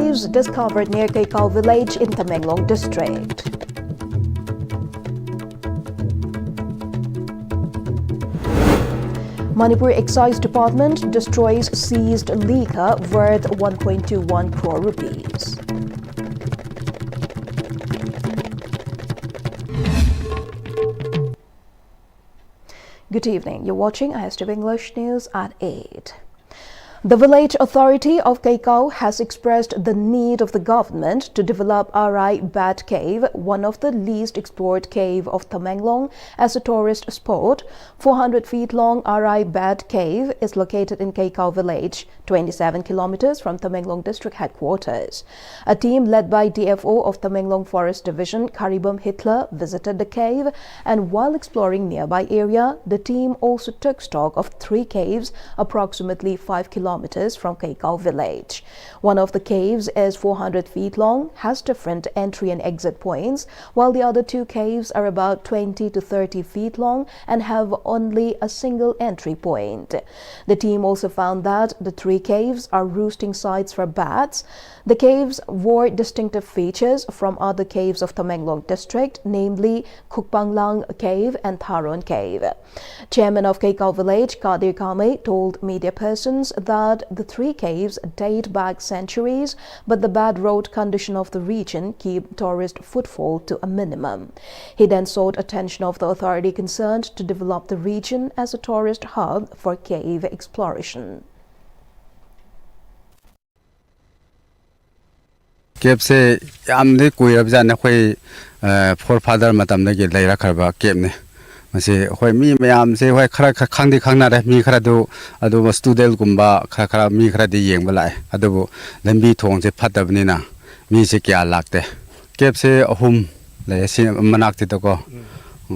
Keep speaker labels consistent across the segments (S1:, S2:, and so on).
S1: caves discovered near Kaikau village in Tamenglong district. Manipur Excise Department destroys seized liquor worth 1.21 crore rupees. Good evening. You're watching Istv English News at 8. The village authority of Kaikau has expressed the need of the government to develop Arai Bat Cave, one of the least explored cave of Tamenglong, as a tourist spot. 400 feet long Arai Bat Cave is located in Kaikau village, 27 kilometers from Tamenglong district headquarters. A team led by DFO of Tamenglong Forest Division, Pm-Istv, visited the cave, and while exploring nearby area, the team also took stock of 3 caves approximately 5 kilometers from Kaikau village. One of the caves is 400 feet long, has different entry and exit points, while the other 2 caves are about 20 to 30 feet long and have only a single entry point. The team also found that the 3 caves are roosting sites for bats. The caves wore distinctive features from other caves of Tamenglong district, namely Kukpanglang Cave and Tharon Cave. Chairman of Kaikau village, Kadir Kame, told media persons that the 3 caves date back centuries, but the bad road condition of the region keep tourist footfall to a minimum. He then sought attention of the authority concerned to develop the region as a tourist hub for cave exploration.
S2: Cave se amne kuirab jana khoi forefather matam na ge laira kharba cave ne mase khoi mi mayam se khoi khara khangdi khangna re mi khara do adu student gumba khara mi khara di yeng balai adu lambi thong se phatabni na mi se kya lakte cave se ahum le sin manak ti to ko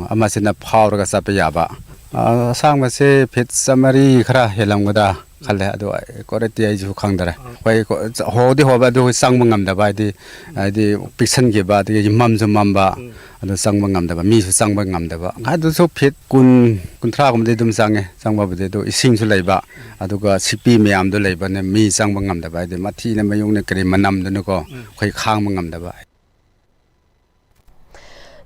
S2: ama se na phawr ga sa pe ya ba sang ma se phit samari khara helam gada khale adu koreti ai ju khangdare khoi hodi hoba du sang mangam da bai di piction ge ba di mam ju mamba adu sang mangam da ba mi su sang mangam da ba adu so phit kun thra gum de dum sange sang ba de do ising su leiba adu ga sipi meam do leiba ne mi sang mangam da bai de mathi ne mayung ne kri manam du ko khoi khang mangam da ba.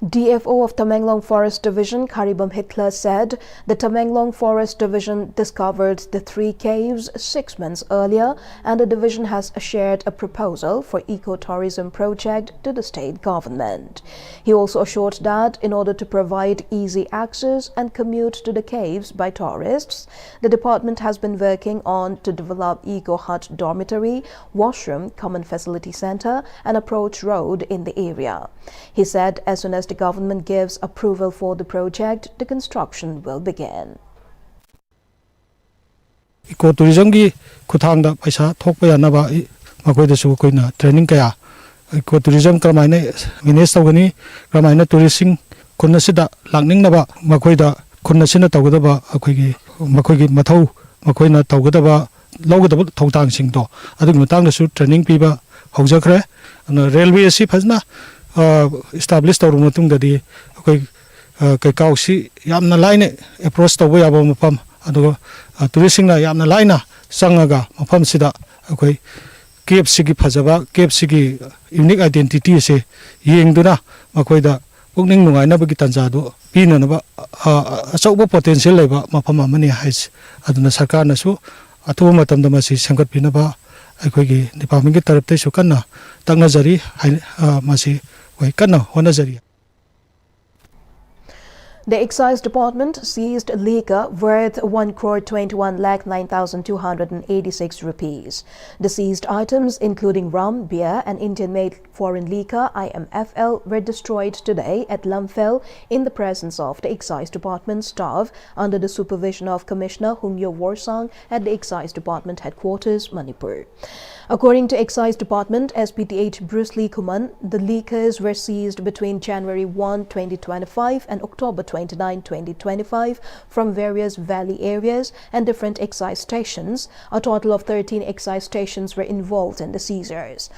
S1: DFO of Tamenglong Forest Division, Pm-Istv, said the Tamenglong Forest Division discovered the 3 caves 6 months earlier, and the division has shared a proposal for ecotourism project to the state government. He also assured that in order to provide easy access and commute to the caves by tourists, the department has been working on to develop eco-hut dormitory, washroom, common facility center, and approach road in the area. He said as soon as the government gives approval for the project, the construction will begin.
S3: Ecotourism gi kuthang da paisa thokpa ya na ba makoi da su koina training kaya ecotourism kramaina manage tawgani kramaina tourism kunna sida langning na ba makoi da kunna sina tawgada ba akoi gi mathau makoi na tawgada ba lawgada ba thongtang sing to adu matang da su training pi ba haujakhre railway si phajna establish tawru matung da di akoi Kaikau si yamna line approach tawba yaba mapam adu tourism na yamna line sangaga mapam sida akoi cave sigi phajaba cave sigi unique identity se yengduna makoi da pukning nungai na bagi tanja do pina na ba achauba potential leba mapam amani hais aduna sarkar na su athu matam da masi sangat pina ba akoi gi department gi tarap te su kanna tangna jari masi wai kanna hona jari.
S1: The Excise Department seized liquor worth 1,21,09,286 rupees. The seized items, including rum, beer, and Indian-made foreign liquor (IMFL), were destroyed today at Lamphel in the presence of the Excise Department staff under the supervision of Commissioner Humyo Warsang at the Excise Department headquarters, Manipur. According to Excise Department SPTH Bruce Lee Kuman, the liquors were seized between January 1, 2025 and October 29, 2025 from various valley areas and different excise stations. A total of 13 excise stations were involved in the seizures.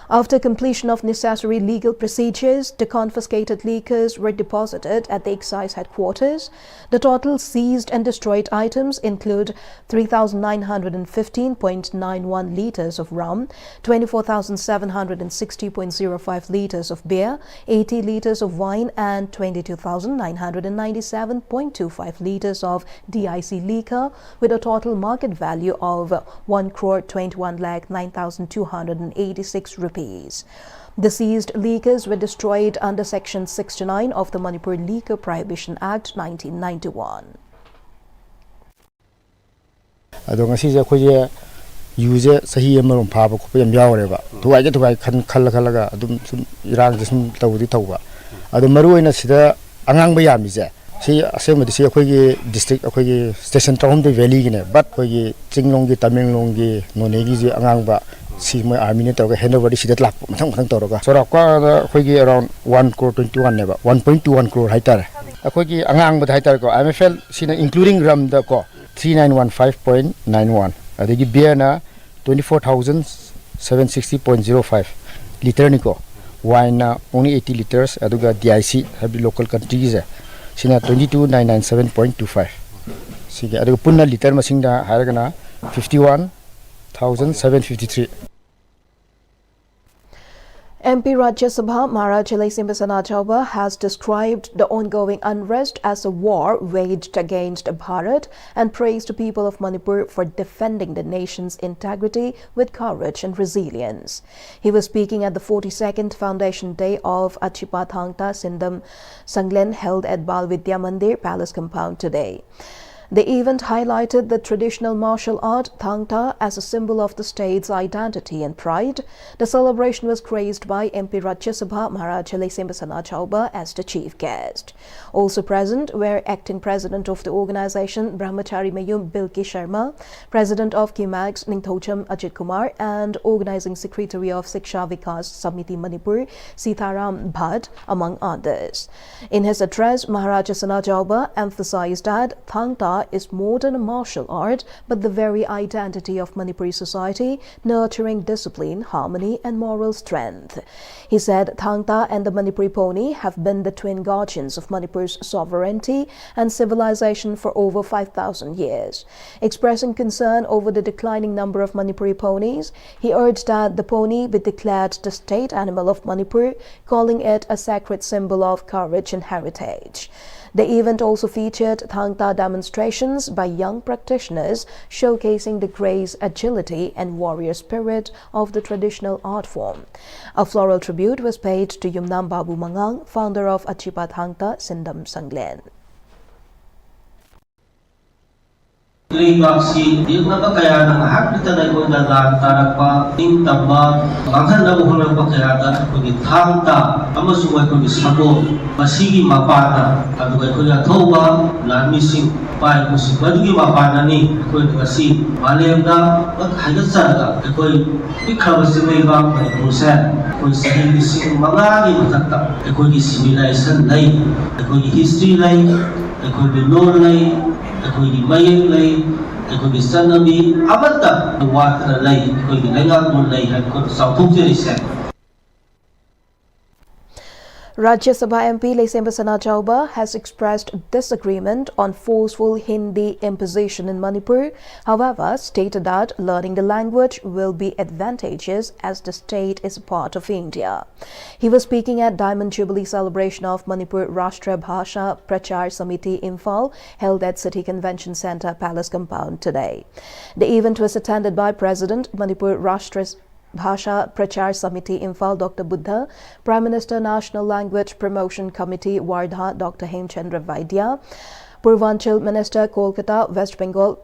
S1: After completion of necessary legal procedures, the confiscated liquors were deposited at the excise headquarters. The total seized and destroyed items include 3,915.91 litres of rum, 24,760.05 litres of beer, 80 litres of wine and 22,997.25 litres of DIC liquor with a total market value of 1,21,09,286 rupees. The seized liquors were destroyed under Section 69 of the Manipur Liquor Prohibition Act 1991.
S4: use sahi amarum phaba ko yam yawreba thuai ge thuai khalla khalla adum sum irang sum tawdi tawba adu maruina sida angang ba yami je si asem si akhoi gi district akhoi gi station tahum de valley gi ne but khoi gi chinglong gi tamenglong gi none gi je angang ba si moi army ne taw ga handover di sida lak mathang mathang tawra so ra kwa khoi gi around 1 crore 21 ne ba 1.21 crore haitar akhoi gi angang ba haitar ko MFL sina including ram da ko 3915.91 adagi beer na 24,760.05 liter niko wine na only 80 liters aduga DIC have the local countries sina 22,997.25 sige aduga punna liter masing da haragana 51,753.
S1: MP Rajya Sabha Maharaj Simba Chauba has described the ongoing unrest as a war waged against Bharat and praised the people of Manipur for defending the nation's integrity with courage and resilience. He was speaking at the 42nd Foundation Day of Achipa Thangta Sindam Sanglen held at Bal Vidya Mandir Palace Compound today. The event highlighted the traditional martial art Thangta as a symbol of the state's identity and pride. The celebration was graced by MP Rajya Sabha Maharaj Simba Chauba as the chief guest. Also present were acting president of the organization Brahmachari Mayum Bilki Sharma, president of Kimax Ningthocham Ajit Kumar and organizing secretary of Siksha Vikas Samiti Manipur Sitaram Bhatt, among others. In his address, Maharaj Chauba emphasized that Thangta is more than a martial art, but the very identity of Manipuri society, nurturing discipline, harmony, and moral strength. He said Thangta and the Manipuri pony have been the twin guardians of Manipur's sovereignty and civilization for over 5,000 years. Expressing concern over the declining number of Manipuri ponies, he urged that the pony be declared the state animal of Manipur, calling it a sacred symbol of courage and heritage. The event also featured Thangta demonstrations by young practitioners showcasing the grace, agility and warrior spirit of the traditional art form. A floral tribute was paid to Yumnam Babu Mangang, founder of Achipa Thangta Sindam Sanglen.
S5: Legacy Dinaka kaya ng hakita na ko na tarakpa ting tamba banghan na buhol pa kaya da ko di Thangta amasung ko di sabo masigi mapana adu ko ya thoba la missing pai ko si badugi mapana ni ko di kasi malem da ak hagat sarga ko ikha basime ba ko sa ko sahi missing magagi matakta ko di civilization lai ko di history lai ko di law lai akhoi mayek lai akhoi sanami abata wat lai akhoi lengang mon lai han ko sauthuk je rise.
S1: Rajya Sabha MP Simba Chauba has expressed disagreement on forceful Hindi imposition in Manipur, however stated that learning the language will be advantageous as the state is a part of India. He was speaking at Diamond Jubilee celebration of Manipur Rashtra Bhasha Prachar Samiti Imphal held at City Convention Centre Palace Compound today. The event was attended by President Manipur Rashtra Bhasha Prachar Samiti Imphal Dr. Buddha, Prime Minister National Language Promotion Committee Wardha Dr. Hemchandra Vaidya, Purvanchal Minister Kolkata West Bengal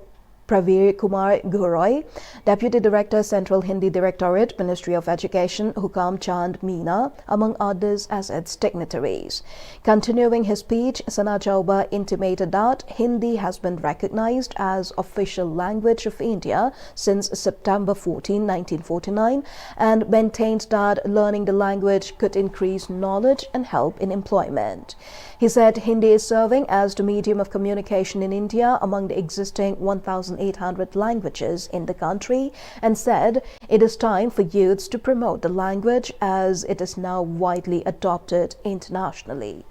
S1: Pravir Kumar Guroy, Deputy Director Central Hindi Directorate Ministry of Education Hukam Chand Meena, among others as its dignitaries. Continuing his speech, Sana Chauba intimated that Hindi has been recognized as official language of India since September 14, 1949 and maintained that learning the language could increase knowledge and help in employment. He said Hindi is serving as the medium of communication in India among the existing 1,000 1,800 languages in the country and said it is time for youths to promote the language as it is now widely adopted internationally.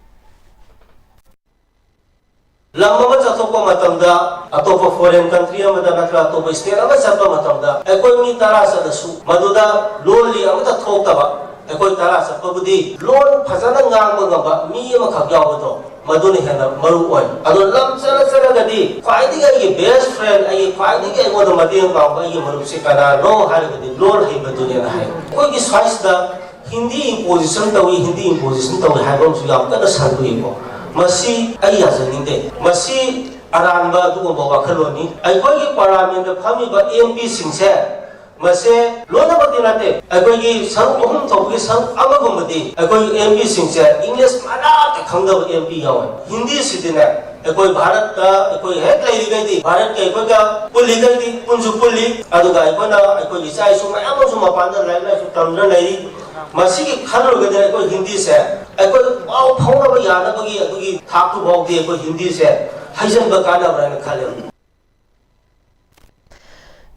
S5: Lamma chatokpa matamda atopa foreign country amada natra atopa state ama chatpa matamda ekoi mi tara sa dasu maduda loli amata thoktaba ekoi tara sa pabudi lon phajana ngangba ngaba mi ama khak yawdo maduni hena maru oi ado lam sala sala gadi faidi ai best friend ai faidi ai moda madiang ba ai maru se kana no hari gadi lol hai maduni na hai koi ki size da hindi imposition tawi hindi imposition tawi hai bom su yam kana sandu iko Masi ayah seninde, masi aranba tu ko bawa kaloni. Aiko ki parliament da kami ba MP singse, masi lona bati nate. Aiko ki sang ohum tau ki sang ama gomadi. Aiko ki MP singse English mana te khangda MP yawa. Hindi sidina. Aiko Bharat ka aiko head lady gadi. Bharat ka aiko ka puli gadi punju puli. Adu ga aiko na aiko ki sai suma ama suma pandar lai lai su tamra lai. Masih ki khanar gadi aiko Hindi se. Aiko wow phona ba yana ba ki thak tu bok de aiko Hindi se. Haijan ba kana ba na khale.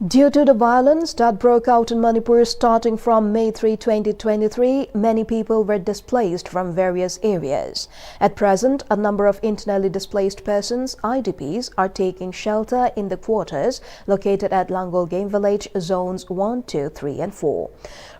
S1: Due to the violence that broke out in Manipur starting from May 3, 2023, many people were displaced from various areas. At present, a number of internally displaced persons, IDPs, are taking shelter in the quarters located at Langol Game Village, Zones 1, 2, 3 and 4.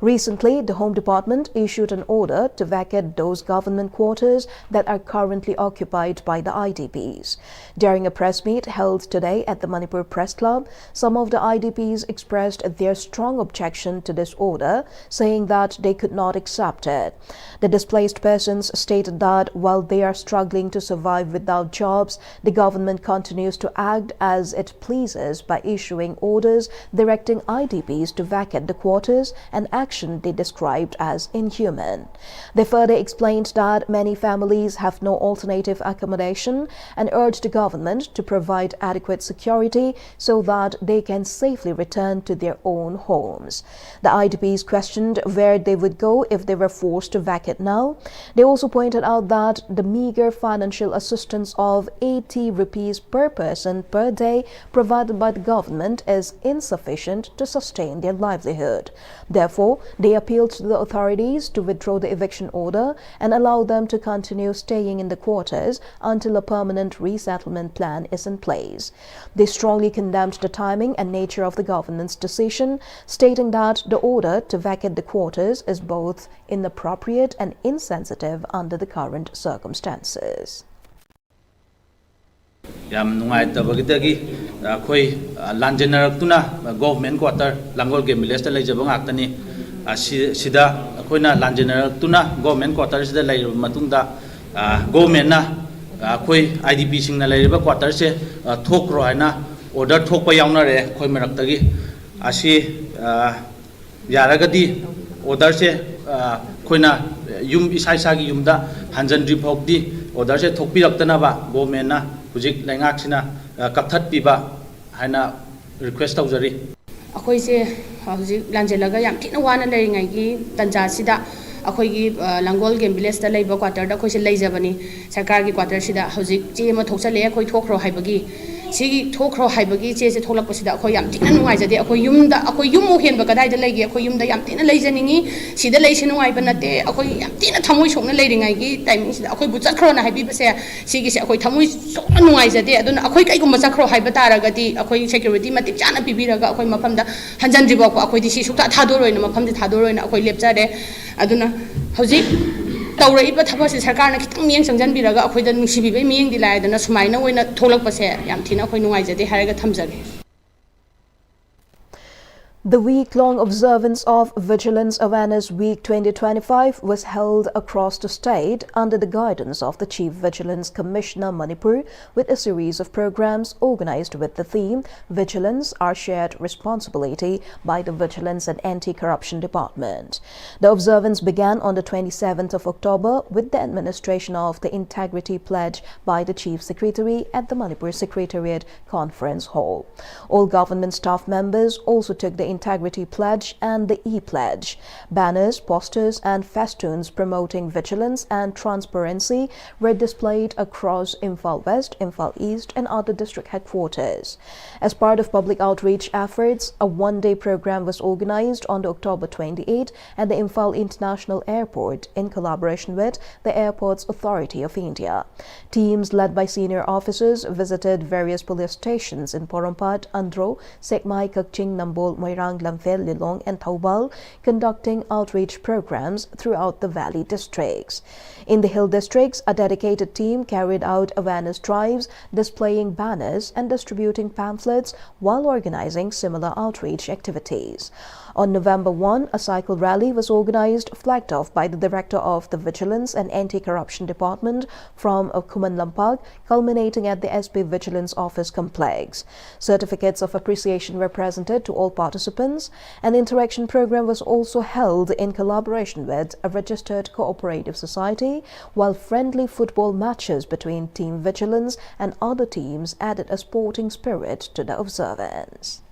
S1: Recently, the Home Department issued an order to vacate those government quarters that are currently occupied by the IDPs. During a press meet held today at the Manipur Press Club, some of the IDPs expressed their strong objection to this order, saying that they could not accept it. The displaced persons stated that while they are struggling to survive without jobs, the government continues to act as it pleases by issuing orders directing IDPs to vacate the quarters, an action they described as inhuman. They further explained that many families have no alternative accommodation and urged the government to provide adequate security so that they can safely return to their own homes. The IDPs questioned where they would go if they were forced to vacate now. They also pointed out that the meager financial assistance of 80 rupees per person per day provided by the government is insufficient to sustain their livelihood. Therefore, they appealed to the authorities to withdraw the eviction order and allow them to continue staying in the quarters until a permanent resettlement plan is in place. They strongly condemned the timing and nature of the government's decision, stating that the order to vacate the quarters is both inappropriate and insensitive under the current circumstances.
S6: Yam nungaittabagidagi akhoi lanjenarakuna government quarter Langol Game Village ta leijaba ngaktani sida akhoina lanjenarakuna government quarter sida leiraba matungda government na akhoi IDP singna leiraba quarter se thokro haina order thokpa yaunare khoi maraktagi asi yaragadi order se khoina yum isai sagi yumda hanjandri phokdi order se thokpiraktana ba government na hujik laingaksina kapthat piba haina request tawjari
S7: akhoi se hujik lanjelaga yam thina wana leringai gi tanja sida akhoi gi Langol Game Village ta leiba quarter da khoi se leijabani sarkar gi quarter sida hujik che ma thokchale khoi thokro haibagi sigi thokro haibagi che se tholak pasida akhoi yam thina nuai jade akhoi yum hen ba kadai da leigi akhoi yum da yam thina leijaningi sida leise nuai ba nate akhoi yam thina thamoi sokna leiringai gi timing sida akhoi bu chakro na haibi base sigi se akhoi thamoi sokna nuai jade aduna akhoi kai gumba chakro haiba taragati akhoi security matik chana pibiraga akhoi mafamda hanjanri ba ko akhoi di si sukta thadoroina mafamdi thadoroina akhoi lepjare aduna hojik tawraiba thabase sarkarna khitang mieng changjanbiraga akhoi da nungsibibai mieng di laidana sumaina oina tholakpase yam thina akhoi nuaijade haraga thamjage.
S1: The week-long observance of Vigilance Awareness Week 2025 was held across the state under the guidance of the Chief Vigilance Commissioner Manipur with a series of programs organized with the theme Vigilance, Our Shared Responsibility by the Vigilance and Anti-Corruption Department. The observance began on the 27th of October with the administration of the Integrity Pledge by the Chief Secretary at the Manipur Secretariat Conference Hall. All government staff members also took the Integrity Pledge and the E-Pledge. Banners, posters and festoons promoting vigilance and transparency were displayed across Imphal West, Imphal East and other district headquarters. As part of public outreach efforts, a one-day program was organized on October 28 at the Imphal International Airport in collaboration with the Airports Authority of India. Teams led by senior officers visited various police stations in Porompat, Andro, Sekmai, Kakching, Nambol, Moirang, Lamphel, Lilong and Thaubal, conducting outreach programs throughout the valley districts. In the hill districts, a dedicated team carried out awareness drives, displaying banners and distributing pamphlets while organizing similar outreach activities. On November 1, a cycle rally was organized, flagged off by the Director of the Vigilance and Anti-Corruption Department from Kuman Lampak, culminating at the SP Vigilance Office complex. Certificates of appreciation were presented to all participants. An interaction program was also held in collaboration with a registered cooperative society, while friendly football matches between Team Vigilance and other teams added a sporting spirit to the observance.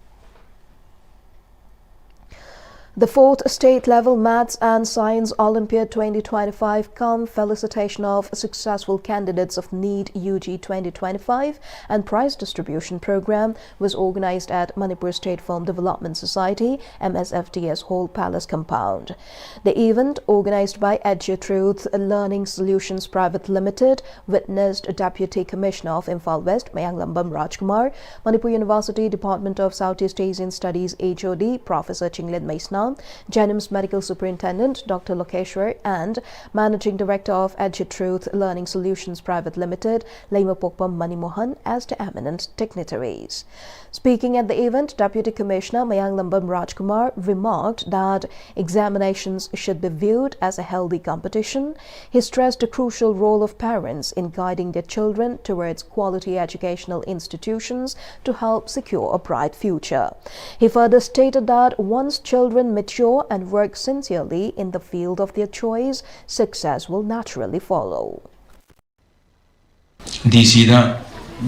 S1: The 4th State-Level Maths and Science Olympiad 2025 cum felicitation of successful candidates of NEET UG 2025 and prize distribution program was organized at Manipur State Film Development Society, MSFDS Hall Palace compound. The event, organized by EduTruth Learning Solutions Private Limited, witnessed Deputy Commissioner of Imphal West, Mayanglambam Rajkumar, Manipur University Department of Southeast Asian Studies HOD, Professor Chinglin Maisna, Janims Medical Superintendent Dr. Lokeshwar and Managing Director of EduTruth Learning Solutions Private Limited, Lema Pokpam Manimohan as the eminent dignitaries. Speaking at the event, Deputy Commissioner Mayanglambam Rajkumar remarked that examinations should be viewed as a healthy competition. He stressed the crucial role of parents in guiding their children towards quality educational institutions to help secure a bright future. He further stated that once children mature and work sincerely in the field of their choice, success will naturally follow.
S8: DC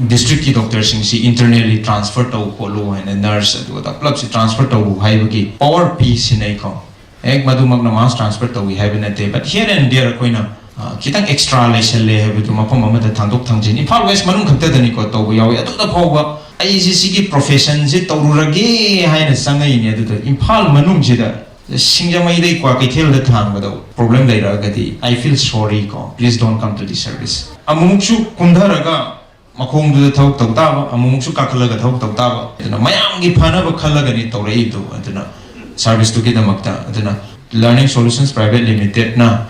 S8: district doctors internally transfer to polo and nurse plus transfer to high power piece in a com. Egg madumag na mass transfer to we have in a day, but here and there kitang extra lesson lay have to mapama the tandok tangjin. In Far West Manum Katanico to we are to the power. ICC profession zit to ragi high sanga in it. In Pal Manum Jida, the Singamay de Quakitil the town without problem later. I feel sorry, please don't come to this service. Amunchu Kundaraga. Makong do the talk to Tava, among Sukakalaga talk to Tava, and a Mayangi Panava Kalagani Toreto, and service to get a Makta, Learning Solutions Private Limited na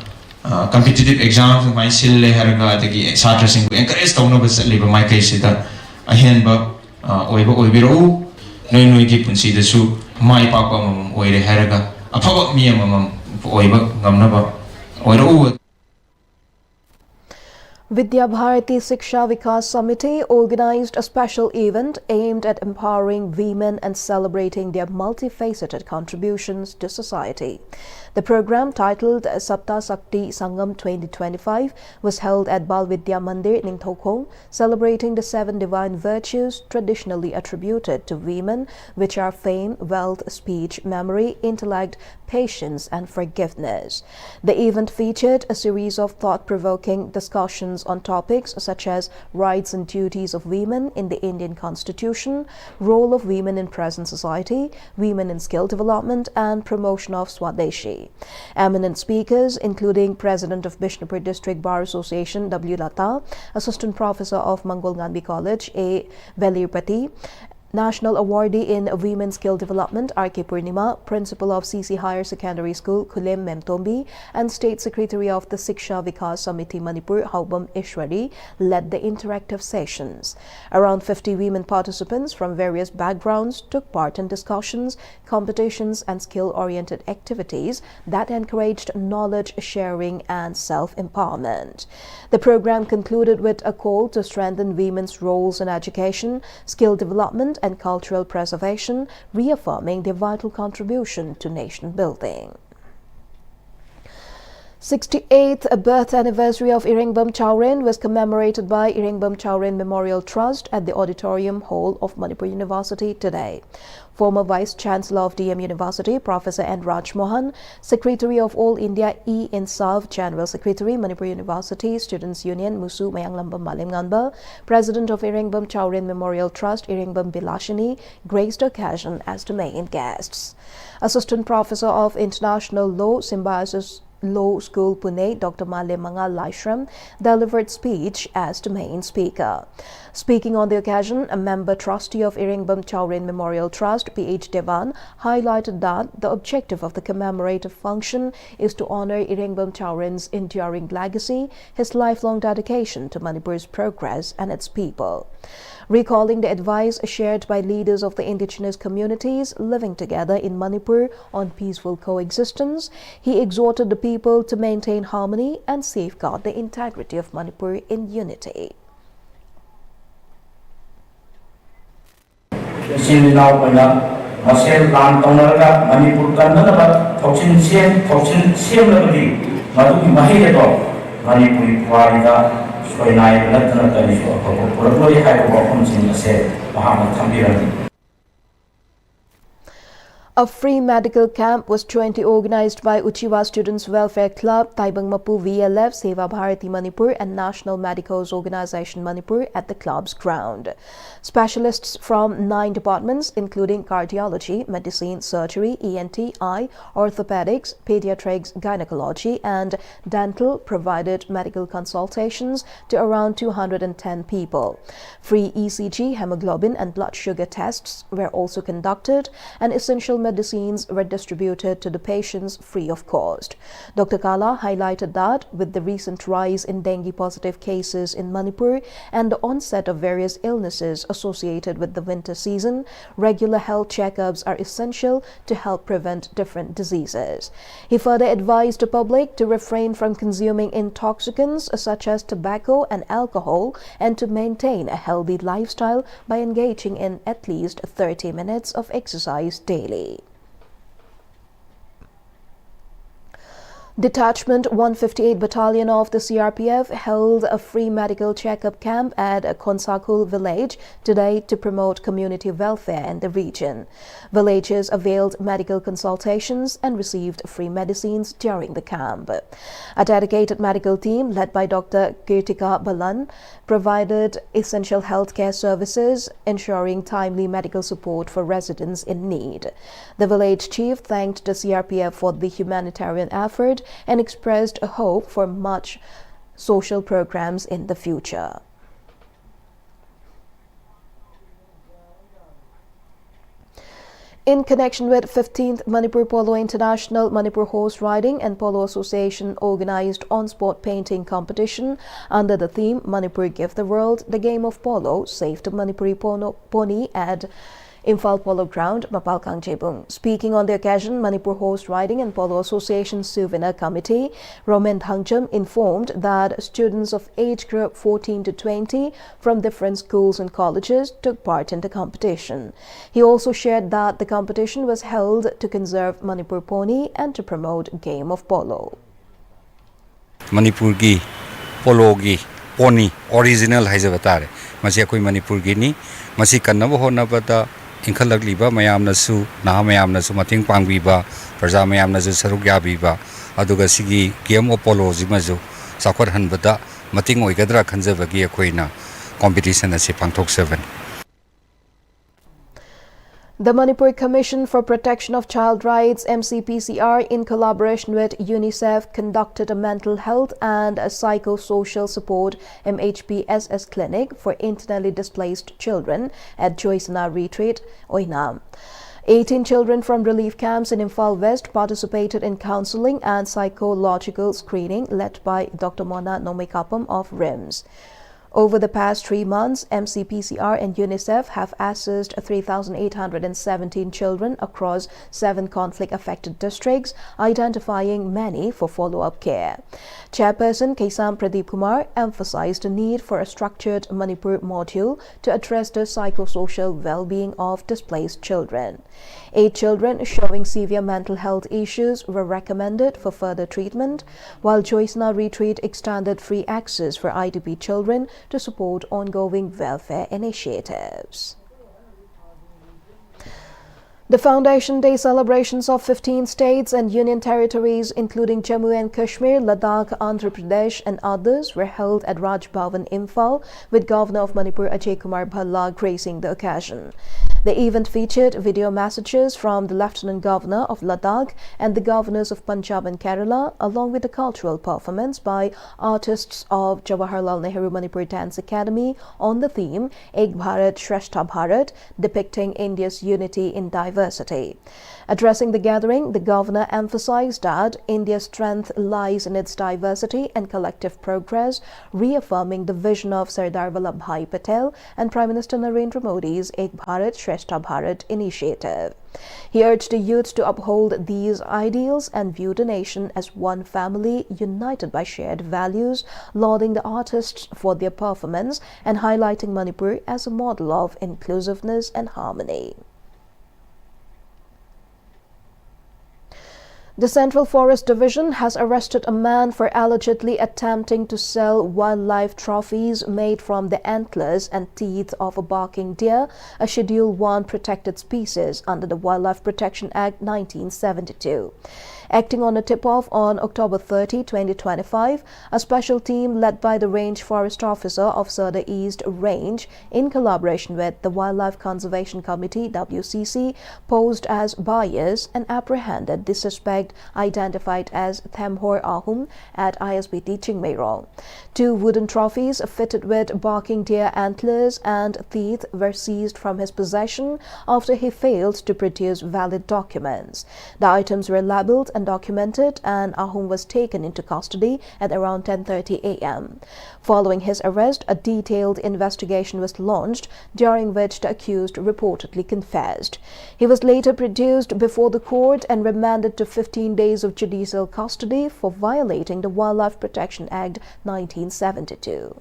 S8: competitive exams, my Sille Haraga, the Satrasing, encourage Tonovas Labor, my case that a handbag, Oibiro, no deep and see the soup, my papa, Oide Haraga, a papa me, mamma, Oiba, Gamnaba, Oiro.
S1: Vidya Bharati Siksha Vikas Samiti organized a special event aimed at empowering women and celebrating their multifaceted contributions to society. The program, titled Sapta Sakti Sangam 2025, was held at Bal Vidya Mandir, Ningthokong, celebrating the 7 divine virtues traditionally attributed to women, which are fame, wealth, speech, memory, intellect, patience, and forgiveness. The event featured a series of thought-provoking discussions on topics such as rights and duties of women in the Indian Constitution, role of women in present society, women in skill development, and promotion of Swadeshi. Eminent speakers, including President of Bishnupur District Bar Association W. Lata, Assistant Professor of Mangol Gandhi College A. Velirpati, National Awardee in Women's Skill Development R.K. Purnima, Principal of CC Higher Secondary School Kulem Memtombi, and State Secretary of the Siksha Vikas Samiti Manipur Haubam Ishwari led the interactive sessions. Around 50 women participants from various backgrounds took part in discussions, competitions, and skill-oriented activities that encouraged knowledge sharing and self-empowerment. The program concluded with a call to strengthen women's roles in education, skill development, and cultural preservation, reaffirming their vital contribution to nation building. 68th birth anniversary of Irengbam Chowrin was commemorated by Irengbam Chowrin Memorial Trust at the Auditorium Hall of Manipur University today. Former Vice-Chancellor of DM University, Professor N. Raj Mohan, Secretary of All India E-Insav, General Secretary, Manipur University Students' Union, Musu Mayanglamba Malimnganba, President of Irengbam Chowrin Memorial Trust, Irengbam Bilashini, graced the occasion as the main guests. Assistant Professor of International Law, Symbiosis Law School, Pune, Dr. Male Mangal Laishram, delivered speech as the main speaker. Speaking on the occasion, a member trustee of Irengbam Chowrin Memorial Trust, P.H. Devan, highlighted that the objective of the commemorative function is to honor Irengbam Chowrin's enduring legacy, his lifelong dedication to Manipur's progress and its people. Recalling the advice shared by leaders of the indigenous communities living together in Manipur on peaceful coexistence, he exhorted the people to maintain harmony and safeguard the integrity of Manipur in unity. A free medical camp was jointly organized by Uchiwa Students Welfare Club, Taibang Mapu VLF, Seva Bharati Manipur and National Medicos Organization Manipur at the club's ground. Specialists from 9 departments including cardiology, medicine, surgery, ENT, eye, orthopedics, pediatrics, gynecology and dental provided medical consultations to around 210 people. Free ECG, hemoglobin and blood sugar tests were also conducted and essential medicines were distributed to the patients free of cost. Dr. Kala highlighted that with the recent rise in dengue positive cases in Manipur and the onset of various illnesses associated with the winter season, regular health checkups are essential to help prevent different diseases. He further advised the public to refrain from consuming intoxicants such as tobacco and alcohol and to maintain a healthy lifestyle by engaging in at least 30 minutes of exercise daily. Detachment 158 Battalion of the CRPF held a free medical checkup camp at Konsakul village today to promote community welfare in the region. Villagers availed medical consultations and received free medicines during the camp. A dedicated medical team led by Dr. Kirtika Balan provided essential healthcare services, ensuring timely medical support for residents in need. The village chief thanked the CRPF for the humanitarian effort and expressed a hope for much social programs in the future. In connection with 15th Manipur Polo International, Manipur Horse Riding and Polo Association organized on-spot painting competition under the theme Manipur Give the World, the game of polo saved the Manipuri pony at Imphal Polo Ground, Mapalkang Jebung. Speaking on the occasion, Manipur Horse Riding and Polo Association Souvenir Committee, Roman Thangcham, informed that students of age group 14 to 20 from different schools and colleges took part in the competition. He also shared that the competition was held to conserve Manipur pony and to promote game of polo.
S9: Manipur gi polo gi pony original haizabatare masi akoi Manipur gi ni masi kannaba honabata inkhalagliba mayamnasu na mayamnasu mating pangbiba praja mayamnasu saruk yabiba aduga sigi game of polo jimazu sakwar hanbada mating oigadra khanjabagi akoina competition ase pangthok 7.
S1: The Manipur Commission for Protection of Child Rights, MCPCR, in collaboration with UNICEF, conducted a mental health and a psychosocial support MHPSS clinic for internally displaced children at Joysana Retreat, Oinam. 18 children from relief camps in Imphal West participated in counseling and psychological screening led by Dr. Mona Nomekapam of RIMS. Over the past 3 months, MCPCR and UNICEF have assessed 3,817 children across 7 conflict-affected districts, identifying many for follow-up care. Chairperson Kesam Pradeep Kumar emphasized the need for a structured Manipur module to address the psychosocial well-being of displaced children. 8 children showing severe mental health issues were recommended for further treatment, while Joisna Retreat extended free access for IDP children to support ongoing welfare initiatives. The Foundation Day celebrations of 15 states and union territories, including Jammu and Kashmir, Ladakh, Andhra Pradesh, and others, were held at Raj Bhavan, Imphal, with Governor of Manipur Ajay Kumar Bhalla gracing the occasion. The event featured video messages from the Lieutenant Governor of Ladakh and the governors of Punjab and Kerala, along with a cultural performance by artists of Jawaharlal Nehru Manipur Dance Academy on the theme Ek Bharat Shrestha Bharat, depicting India's unity in diversity. Addressing the gathering, the governor emphasized that India's strength lies in its diversity and collective progress, reaffirming the vision of Sardar Vallabhbhai Patel and Prime Minister Narendra Modi's Ek Bharat Shrestha Bharat initiative. He urged the youth to uphold these ideals and view the nation as one family united by shared values, lauding the artists for their performance and highlighting Manipur as a model of inclusiveness and harmony. The Central Forest Division has arrested a man for allegedly attempting to sell wildlife trophies made from the antlers and teeth of a barking deer, a Schedule 1 protected species under the Wildlife Protection Act 1972. Acting on a tip-off on October 30, 2025, a special team led by the Range Forest Officer of Surda East Range, in collaboration with the Wildlife Conservation Committee (WCC), posed as buyers and apprehended the suspect identified as Themhor Ahum at ISBT Chingmeiro. 2 wooden trophies fitted with barking deer antlers and teeth were seized from his possession after he failed to produce valid documents. The items were labeled and documented, and Ahum was taken into custody at around 10:30 a.m. Following his arrest, a detailed investigation was launched, during which the accused reportedly confessed. He was later produced before the court and remanded to 15 days of judicial custody for violating the Wildlife Protection Act 1972.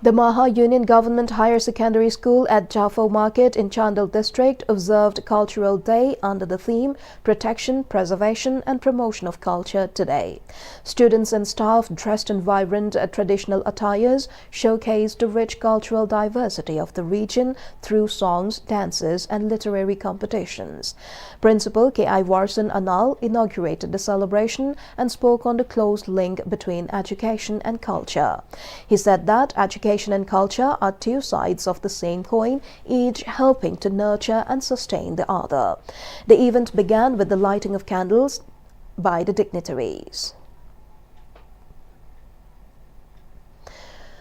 S1: The Maha Union Government Higher Secondary School at Jaffa Market in Chandel District observed Cultural Day under the theme Protection, Preservation and Promotion of Culture today. Students and staff dressed in vibrant traditional attires showcased the rich cultural diversity of the region through songs, dances and literary competitions. Principal K.I. Warsan Anal inaugurated the celebration and spoke on the close link between education and culture. He said that education and culture are 2 sides of the same coin, each helping to nurture and sustain the other. The event began with the lighting of candles by the dignitaries.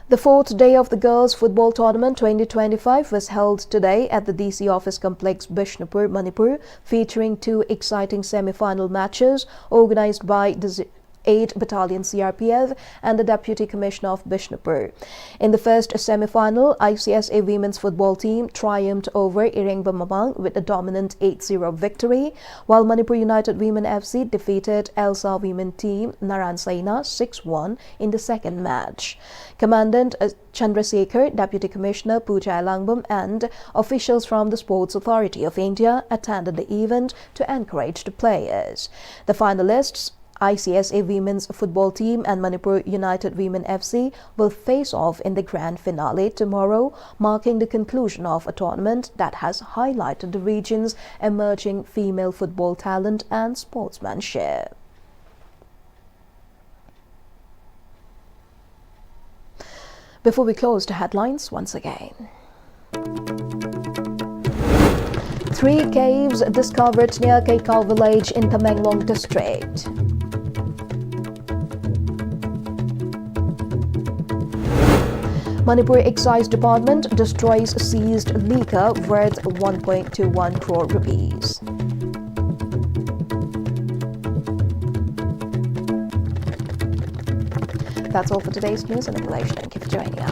S1: The 4th day of the Girls Football Tournament 2025 was held today at the DC Office Complex, Bishnupur, Manipur, featuring 2 exciting semi-final matches organized by the 8th Battalion CRPF and the Deputy Commissioner of Bishnupur. In the first semi-final, ICSA women's football team triumphed over Irengba Mamang with a dominant 8-0 victory, while Manipur United Women FC defeated Elsa women team Naran Saina 6-1 in the second match. Commandant Chandrasekhar, Deputy Commissioner Pooja Langbam and officials from the Sports Authority of India attended the event to encourage the players. The finalists, ICSA Women's Football Team and Manipur United Women FC, will face off in the grand finale tomorrow, marking the conclusion of a tournament that has highlighted the region's emerging female football talent and sportsmanship. Before we close, the headlines once again. 3 caves discovered near Kaikau village in Tamenglong district. Manipur Excise Department destroys seized liquor worth 1.21 crore rupees. That's all for today's news in English. Thank you for joining us.